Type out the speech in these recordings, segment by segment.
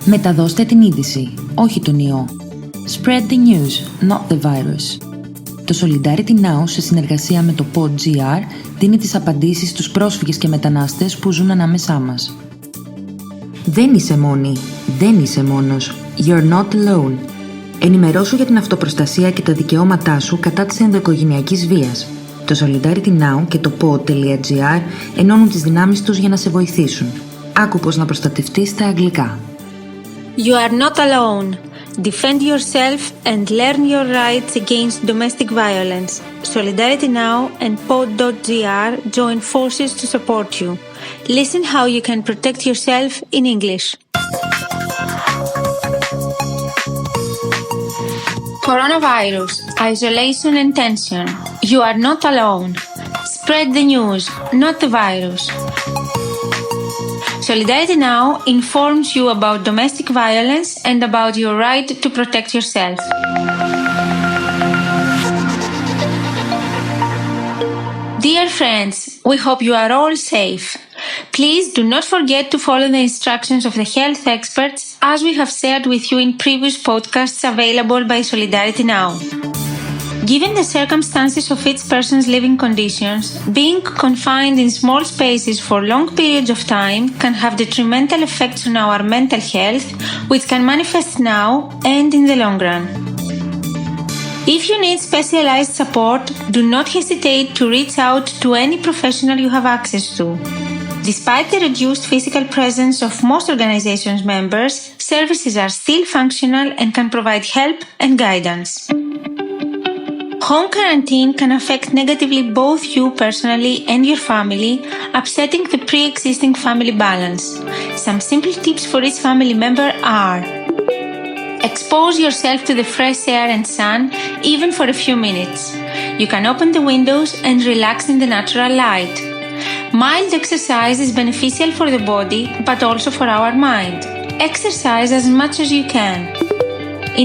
Μεταδώστε την είδηση, όχι τον ιό. Spread the news, not the virus. Το Solidarity Now, σε συνεργασία με το PodGR, δίνει τις απαντήσεις στους πρόσφυγες και μετανάστες που ζουν ανάμεσά μας. Δεν είσαι μόνη, δεν είσαι μόνος. You're not alone. Ενημερώσου για την αυτοπροστασία και τα δικαιώματά σου κατά της ενδοοικογενειακής βίας. Το Solidarity Now και το pod.gr ενώνουν τις δυνάμεις τους για να σε βοηθήσουν. Άκου πώς να προστατευτείς στα αγγλικά. You are not alone. Defend yourself and learn your rights against domestic violence. Solidarity Now and pod.gr join forces to support you. Listen how you can protect yourself in English. Coronavirus, isolation and tension. You are not alone. Spread the news, not the virus. Solidarity Now informs you about domestic violence and about your right to protect yourself. Dear friends, we hope you are all safe. Please do not forget to follow the instructions of the health experts as we have shared with you in previous podcasts available by Solidarity Now. Given the circumstances of each person's living conditions, being confined in small spaces for long periods of time can have detrimental effects on our mental health, which can manifest now and in the long run. If you need specialized support, do not hesitate to reach out to any professional you have access to. Despite the reduced physical presence of most organizations' members, services are still functional and can provide help and guidance. Home quarantine can affect negatively both you personally and your family, upsetting the pre-existing family balance. Some simple tips for each family member are: expose yourself to the fresh air and sun, even for a few minutes. You can open the windows and relax in the natural light. Mild exercise is beneficial for the body, but also for our mind. Exercise as much as you can.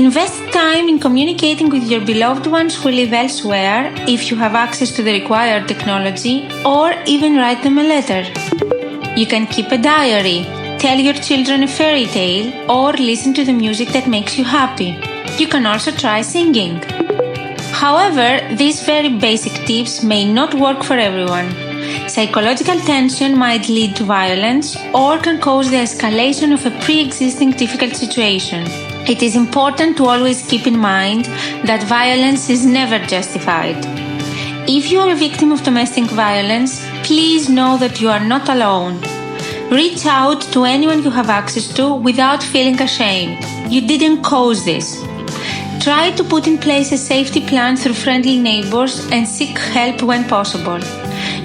Invest time in communicating with your beloved ones who live elsewhere, if you have access to the required technology, or even write them a letter. You can keep a diary, tell your children a fairy tale, or listen to the music that makes you happy. You can also try singing. However, these very basic tips may not work for everyone. Psychological tension might lead to violence or can cause the escalation of a pre-existing difficult situation. It is important to always keep in mind that violence is never justified. If you are a victim of domestic violence, please know that you are not alone. Reach out to anyone you have access to without feeling ashamed. You didn't cause this. Try to put in place a safety plan through friendly neighbors and seek help when possible.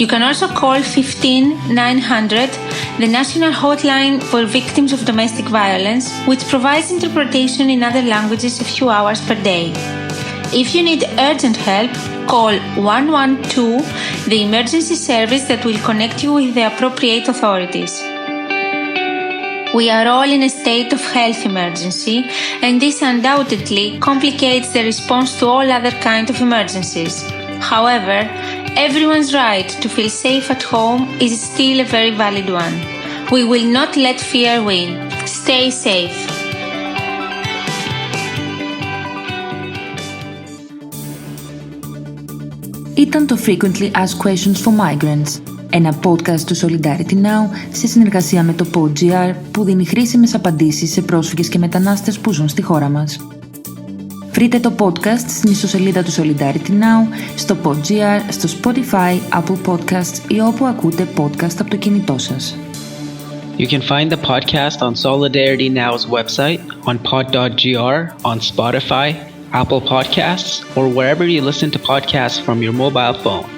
You can also call 15900, the national hotline for victims of domestic violence, which provides interpretation in other languages a few hours per day. If you need urgent help, call 112, the emergency service that will connect you with the appropriate authorities. We are all in a state of health emergency, and this undoubtedly complicates the response to all other kinds of emergencies. However, everyone's right to feel safe at home is still a very valid one. We will not let fear win. Stay safe. Ήταν το Frequently Asked Questions for Migrants, ένα podcast του Solidarity Now σε συνεργασία με το PodGR που δίνει χρήσιμες απαντήσεις σε πρόσφυγες και μετανάστες που ζουν στη χώρα μας. Βρείτε το podcast στην ιστοσελίδα του Solidarity Now, στο PodGR, στο Spotify, Apple Podcasts ή όπου ακούτε podcast από το κινητό σας. You can find the podcast on Solidarity Now's website, on pod.gr, on Spotify, Apple Podcasts, or wherever you listen to podcasts from your mobile phone.